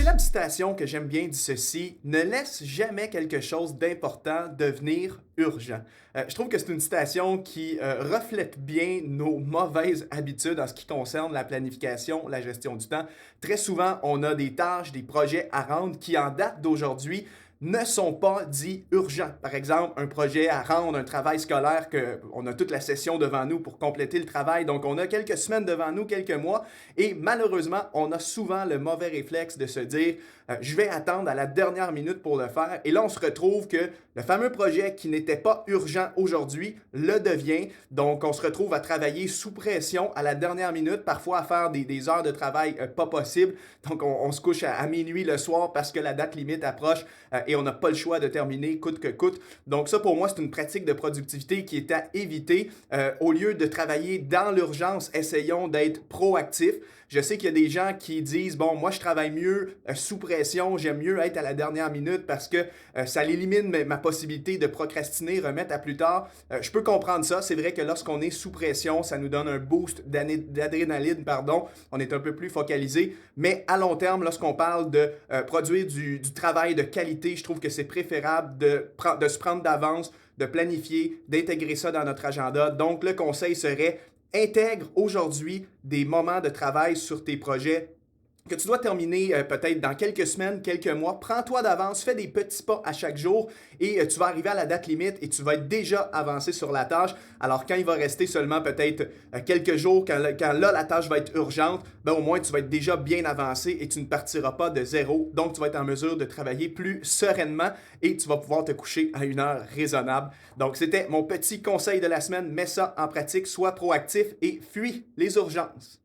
célèbre citation que j'aime bien dit ceci: ne laisse jamais quelque chose d'important devenir urgent. Je trouve que c'est une citation qui reflète bien nos mauvaises habitudes en ce qui concerne la planification, la gestion du temps. Très souvent, on a des tâches, des projets à rendre qui, en date d'aujourd'hui, ne sont pas dits urgents. Par exemple, un projet à rendre, un travail scolaire on a toute la session devant nous pour compléter le travail, donc on a quelques semaines devant nous, quelques mois, et malheureusement, on a souvent le mauvais réflexe de se dire je vais attendre à la dernière minute pour le faire, et là on se retrouve que le fameux projet qui n'était pas urgent aujourd'hui le devient, donc on se retrouve à travailler sous pression à la dernière minute, parfois à faire des heures de travail pas possibles, donc on se couche à minuit le soir parce que la date limite approche et on n'a pas le choix de terminer coûte que coûte. Donc ça, pour moi, c'est une pratique de productivité qui est à éviter. Au lieu de travailler dans l'urgence, essayons d'être proactifs. Je sais qu'il y a des gens qui disent, bon, moi, je travaille mieux sous pression, j'aime mieux être à la dernière minute parce que ça élimine ma possibilité de procrastiner, remettre à plus tard. Je peux comprendre ça. C'est vrai que lorsqu'on est sous pression, ça nous donne un boost d'adrénaline, pardon. On est un peu plus focalisé. Mais à long terme, lorsqu'on parle de produire du travail de qualité, je trouve que c'est préférable de se prendre d'avance, de planifier, d'intégrer ça dans notre agenda. Donc, le conseil serait: intègre aujourd'hui des moments de travail sur tes projets que tu dois terminer peut-être dans quelques semaines, quelques mois. Prends-toi d'avance, fais des petits pas à chaque jour et tu vas arriver à la date limite et tu vas être déjà avancé sur la tâche. Alors quand il va rester seulement peut-être quelques jours, quand là la tâche va être urgente, ben au moins tu vas être déjà bien avancé et tu ne partiras pas de zéro. Donc tu vas être en mesure de travailler plus sereinement et tu vas pouvoir te coucher à une heure raisonnable. Donc c'était mon petit conseil de la semaine. Mets ça en pratique, sois proactif et fuis les urgences.